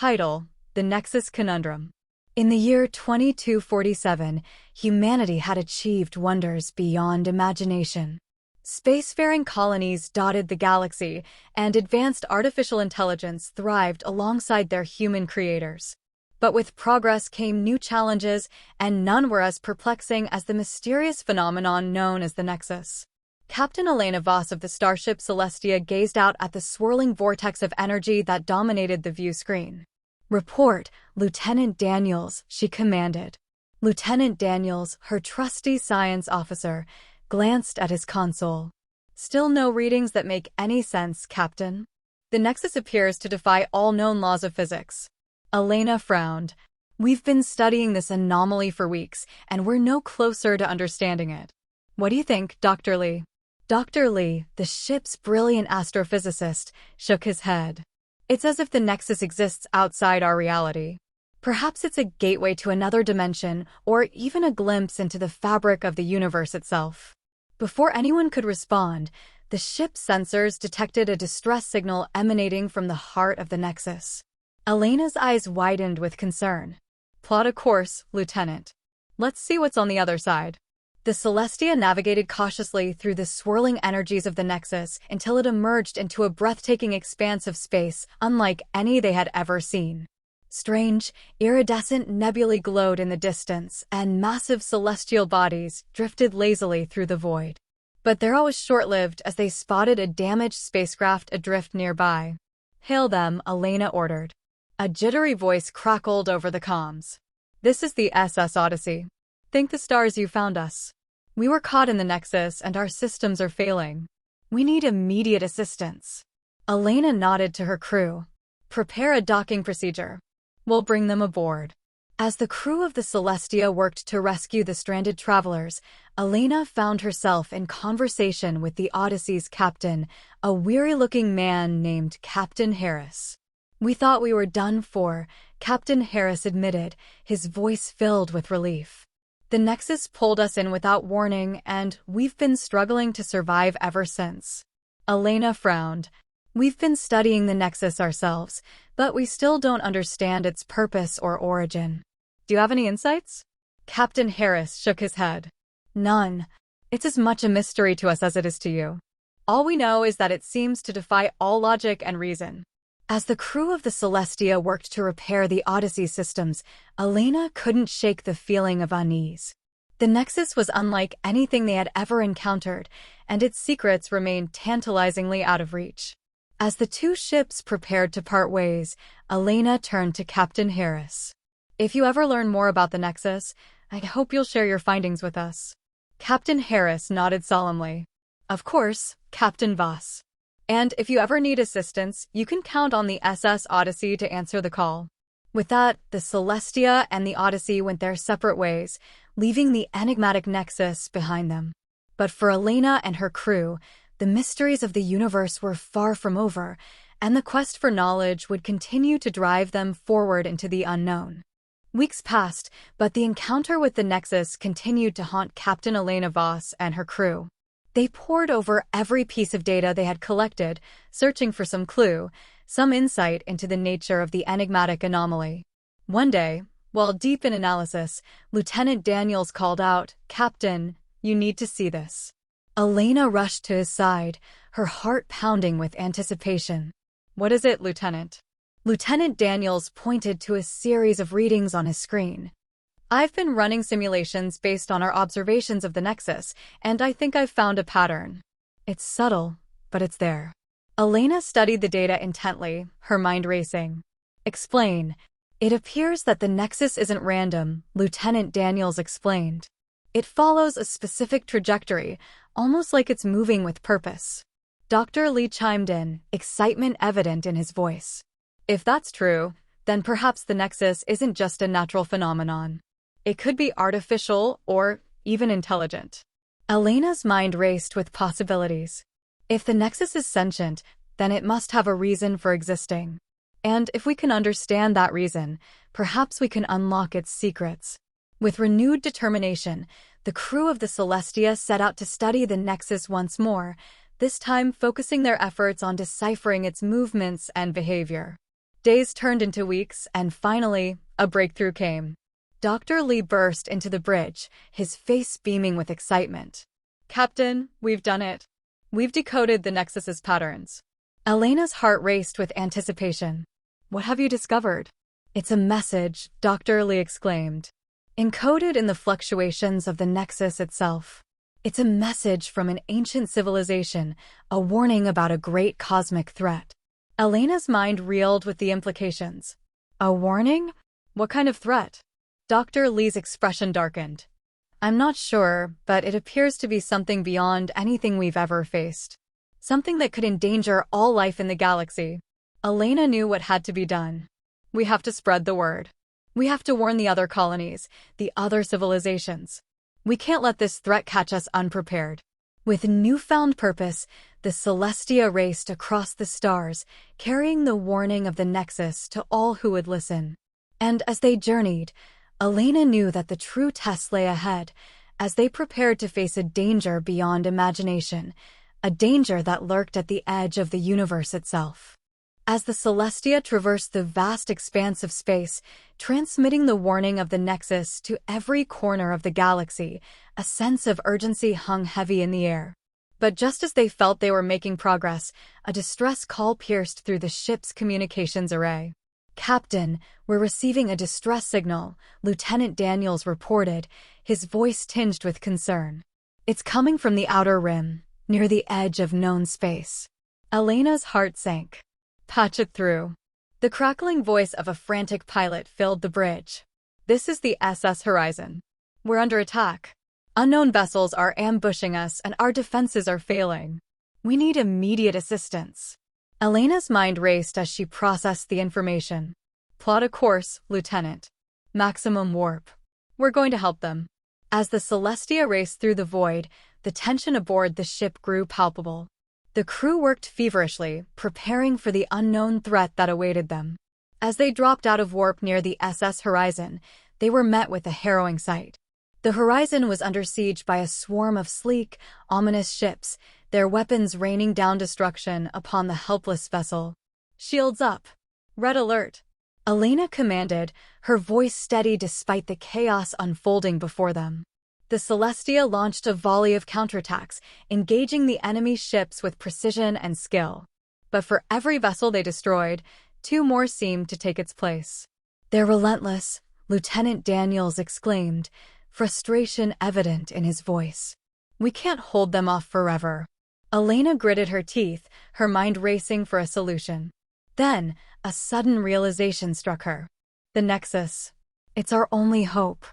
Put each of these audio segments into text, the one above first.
Title: The Nexus Conundrum. In the year 2247, humanity had achieved wonders beyond imagination. Spacefaring colonies dotted the galaxy, and advanced artificial intelligence thrived alongside their human creators. But with progress came new challenges, and none were as perplexing as the mysterious phenomenon known as the Nexus. Captain Elena Voss of the starship Celestia gazed out at the swirling vortex of energy that dominated the view screen. "Report, Lieutenant Daniels," she commanded. Lieutenant Daniels, her trusty science officer, glanced at his console. "Still no readings that make any sense, Captain. The Nexus appears to defy all known laws of physics." Elena frowned. "We've been studying this anomaly for weeks, and we're no closer to understanding it. What do you think, Dr. Lee?" Dr. Lee, the ship's brilliant astrophysicist, shook his head. "It's as if the Nexus exists outside our reality. Perhaps it's a gateway to another dimension, or even a glimpse into the fabric of the universe itself." Before anyone could respond, the ship's sensors detected a distress signal emanating from the heart of the Nexus. Elena's eyes widened with concern. "Plot a course, Lieutenant. Let's see what's on the other side." The Celestia navigated cautiously through the swirling energies of the Nexus until it emerged into a breathtaking expanse of space unlike any they had ever seen. Strange, iridescent nebulae glowed in the distance, and massive celestial bodies drifted lazily through the void. But their awe was short-lived as they spotted a damaged spacecraft adrift nearby. "Hail them," Elena ordered. A jittery voice crackled over the comms. "This is the SS Odyssey. Thank the stars you found us. We were caught in the Nexus and our systems are failing. We need immediate assistance." Elena nodded to her crew. "Prepare a docking procedure. We'll bring them aboard." As the crew of the Celestia worked to rescue the stranded travelers, Elena found herself in conversation with the Odyssey's captain, a weary-looking man named Captain Harris. "We thought we were done for," Captain Harris admitted, his voice filled with relief. "The Nexus pulled us in without warning, and we've been struggling to survive ever since." Elena frowned. "We've been studying the Nexus ourselves, but we still don't understand its purpose or origin. Do you have any insights?" Captain Harris shook his head. "None. It's as much a mystery to us as it is to you. All we know is that it seems to defy all logic and reason." As the crew of the Celestia worked to repair the Odyssey systems, Elena couldn't shake the feeling of unease. The Nexus was unlike anything they had ever encountered, and its secrets remained tantalizingly out of reach. As the two ships prepared to part ways, Elena turned to Captain Harris. "If you ever learn more about the Nexus, I hope you'll share your findings with us." Captain Harris nodded solemnly. "Of course, Captain Voss. And if you ever need assistance, you can count on the SS Odyssey to answer the call." With that, the Celestia and the Odyssey went their separate ways, leaving the enigmatic Nexus behind them. But for Elena and her crew, the mysteries of the universe were far from over, and the quest for knowledge would continue to drive them forward into the unknown. Weeks passed, but the encounter with the Nexus continued to haunt Captain Elena Voss and her crew. They pored over every piece of data they had collected, searching for some clue, some insight into the nature of the enigmatic anomaly. One day, while deep in analysis, Lieutenant Daniels called out, "Captain, you need to see this." Elena rushed to his side, her heart pounding with anticipation. "What is it, Lieutenant?" Lieutenant Daniels pointed to a series of readings on his screen. "I've been running simulations based on our observations of the Nexus, and I think I've found a pattern. It's subtle, but it's there." Elena studied the data intently, her mind racing. "Explain." "It appears that the Nexus isn't random," Lieutenant Daniels explained. "It follows a specific trajectory, almost like it's moving with purpose." Dr. Lee chimed in, excitement evident in his voice. "If that's true, then perhaps the Nexus isn't just a natural phenomenon. It could be artificial or even intelligent." Elena's mind raced with possibilities. If the Nexus is sentient, then it must have a reason for existing. And if we can understand that reason, perhaps we can unlock its secrets. With renewed determination, the crew of the Celestia set out to study the Nexus once more, this time focusing their efforts on deciphering its movements and behavior. Days turned into weeks, and finally, a breakthrough came. Dr. Lee burst into the bridge, his face beaming with excitement. "Captain, we've done it. We've decoded the Nexus's patterns." Elena's heart raced with anticipation. "What have you discovered?" "It's a message," Dr. Lee exclaimed. "Encoded in the fluctuations of the Nexus itself. It's a message from an ancient civilization, a warning about a great cosmic threat." Elena's mind reeled with the implications. "A warning? What kind of threat?" Dr. Lee's expression darkened. "I'm not sure, but it appears to be something beyond anything we've ever faced. Something that could endanger all life in the galaxy." Elena knew what had to be done. "We have to spread the word. We have to warn the other colonies, the other civilizations. We can't let this threat catch us unprepared." With newfound purpose, the Celestia raced across the stars, carrying the warning of the Nexus to all who would listen. And as they journeyed, Elena knew that the true test lay ahead, as they prepared to face a danger beyond imagination, a danger that lurked at the edge of the universe itself. As the Celestia traversed the vast expanse of space, transmitting the warning of the Nexus to every corner of the galaxy, a sense of urgency hung heavy in the air. But just as they felt they were making progress, a distress call pierced through the ship's communications array. "Captain, we're receiving a distress signal," Lieutenant Daniels reported, his voice tinged with concern. "It's coming from the outer rim, near the edge of known space." Elena's heart sank. "Patch it through." The crackling voice of a frantic pilot filled the bridge. "This is the SS Horizon. We're under attack. Unknown vessels are ambushing us and our defenses are failing. We need immediate assistance." Elena's mind raced as she processed the information. "Plot a course, Lieutenant. Maximum warp. We're going to help them." As the Celestia raced through the void, the tension aboard the ship grew palpable. The crew worked feverishly, preparing for the unknown threat that awaited them. As they dropped out of warp near the SS Horizon, they were met with a harrowing sight. The horizon was under siege by a swarm of sleek, ominous ships, their weapons raining down destruction upon the helpless vessel. "Shields up! Red alert!" Elena commanded, her voice steady despite the chaos unfolding before them. The Celestia launched a volley of counterattacks, engaging the enemy ships with precision and skill. But for every vessel they destroyed, two more seemed to take its place. "They're relentless," Lieutenant Daniels exclaimed, frustration evident in his voice. "We can't hold them off forever." Elena gritted her teeth, her mind racing for a solution. Then, a sudden realization struck her. The Nexus. It's our only hope.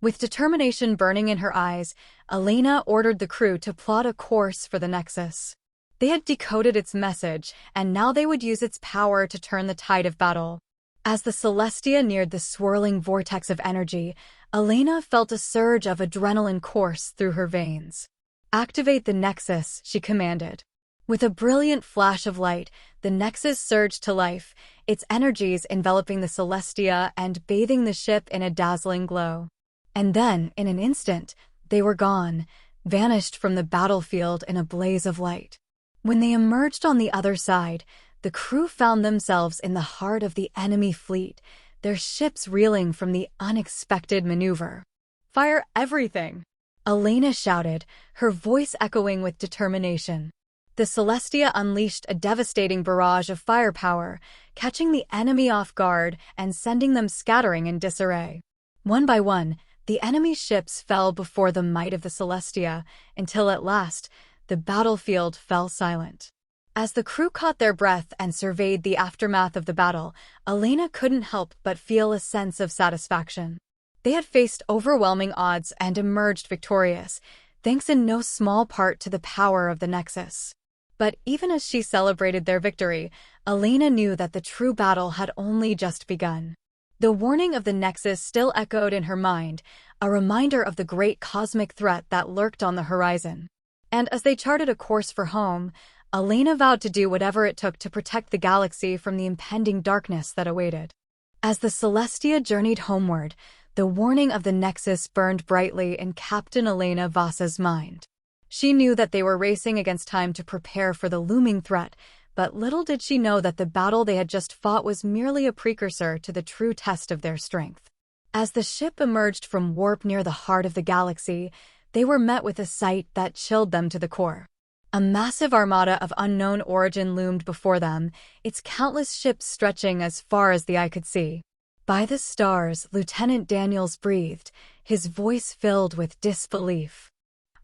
With determination burning in her eyes, Elena ordered the crew to plot a course for the Nexus. They had decoded its message, and now they would use its power to turn the tide of battle. As the Celestia neared the swirling vortex of energy, Elena felt a surge of adrenaline course through her veins. "Activate the Nexus," she commanded. With a brilliant flash of light, the Nexus surged to life, its energies enveloping the Celestia and bathing the ship in a dazzling glow. And then, in an instant, they were gone, vanished from the battlefield in a blaze of light. When they emerged on the other side, the crew found themselves in the heart of the enemy fleet, their ships reeling from the unexpected maneuver. "Fire everything!" Elena shouted, her voice echoing with determination. The Celestia unleashed a devastating barrage of firepower, catching the enemy off guard and sending them scattering in disarray. One by one, the enemy ships fell before the might of the Celestia, until at last, the battlefield fell silent. As the crew caught their breath and surveyed the aftermath of the battle, Elena couldn't help but feel a sense of satisfaction. They had faced overwhelming odds and emerged victorious, thanks in no small part to the power of the Nexus. But even as she celebrated their victory, Elena knew that the true battle had only just begun. The warning of the Nexus still echoed in her mind, a reminder of the great cosmic threat that lurked on the horizon. And as they charted a course for home, Elena vowed to do whatever it took to protect the galaxy from the impending darkness that awaited. As the Celestia journeyed homeward, the warning of the Nexus burned brightly in Captain Elena Voss's mind. She knew that they were racing against time to prepare for the looming threat, but little did she know that the battle they had just fought was merely a precursor to the true test of their strength. As the ship emerged from warp near the heart of the galaxy, they were met with a sight that chilled them to the core. A massive armada of unknown origin loomed before them, its countless ships stretching as far as the eye could see. By the stars, Lieutenant Daniels breathed, his voice filled with disbelief.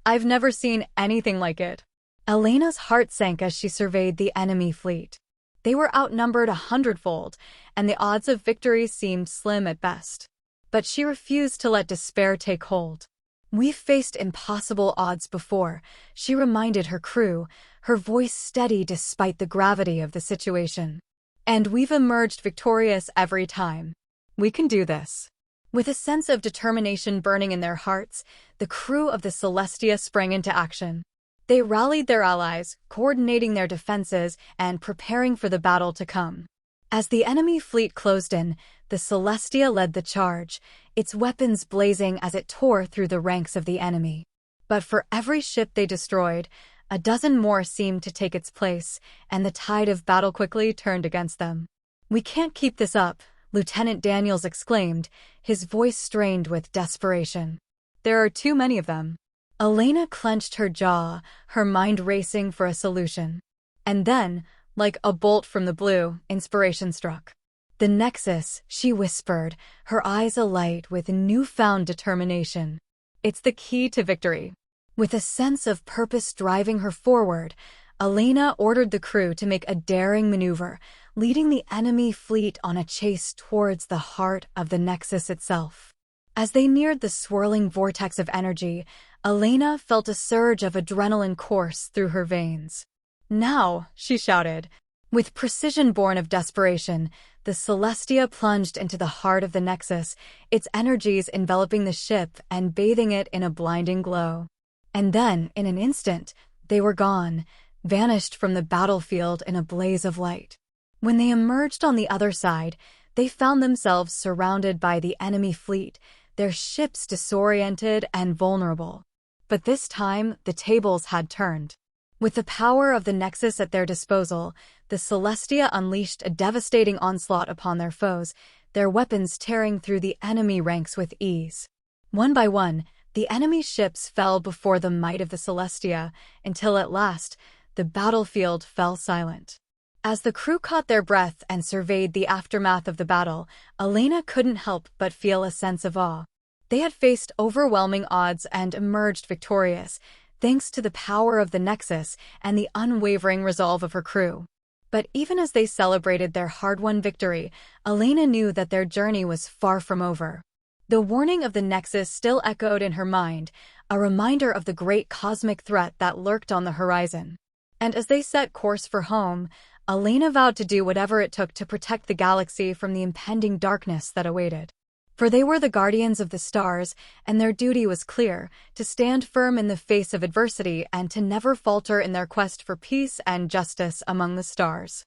"I've never seen anything like it." Elena's heart sank as she surveyed the enemy fleet. They were outnumbered 100-fold, and the odds of victory seemed slim at best. But she refused to let despair take hold. "We've faced impossible odds before," she reminded her crew, her voice steady despite the gravity of the situation. "And we've emerged victorious every time. We can do this." With a sense of determination burning in their hearts, the crew of the Celestia sprang into action. They rallied their allies, coordinating their defenses and preparing for the battle to come. As the enemy fleet closed in, the Celestia led the charge, its weapons blazing as it tore through the ranks of the enemy. But for every ship they destroyed, a dozen more seemed to take its place, and the tide of battle quickly turned against them. "We can't keep this up," Lieutenant Daniels exclaimed, his voice strained with desperation. "There are too many of them." Elena clenched her jaw, her mind racing for a solution. And then, like a bolt from the blue, inspiration struck. "The Nexus," she whispered, her eyes alight with newfound determination. "It's the key to victory." With a sense of purpose driving her forward, Elena ordered the crew to make a daring maneuver, leading the enemy fleet on a chase towards the heart of the Nexus itself. As they neared the swirling vortex of energy, Elena felt a surge of adrenaline course through her veins. "Now!" she shouted. With precision born of desperation, the Celestia plunged into the heart of the Nexus, its energies enveloping the ship and bathing it in a blinding glow. And then, in an instant, they were gone, vanished from the battlefield in a blaze of light. When they emerged on the other side, they found themselves surrounded by the enemy fleet, their ships disoriented and vulnerable. But this time, the tables had turned. With the power of the Nexus at their disposal, the Celestia unleashed a devastating onslaught upon their foes, their weapons tearing through the enemy ranks with ease. One by one, the enemy ships fell before the might of the Celestia, until at last, the battlefield fell silent. As the crew caught their breath and surveyed the aftermath of the battle, Elena couldn't help but feel a sense of awe. They had faced overwhelming odds and emerged victorious, thanks to the power of the Nexus and the unwavering resolve of her crew. But even as they celebrated their hard-won victory, Elena knew that their journey was far from over. The warning of the Nexus still echoed in her mind, a reminder of the great cosmic threat that lurked on the horizon. And as they set course for home, Elena vowed to do whatever it took to protect the galaxy from the impending darkness that awaited. For they were the guardians of the stars, and their duty was clear, to stand firm in the face of adversity and to never falter in their quest for peace and justice among the stars.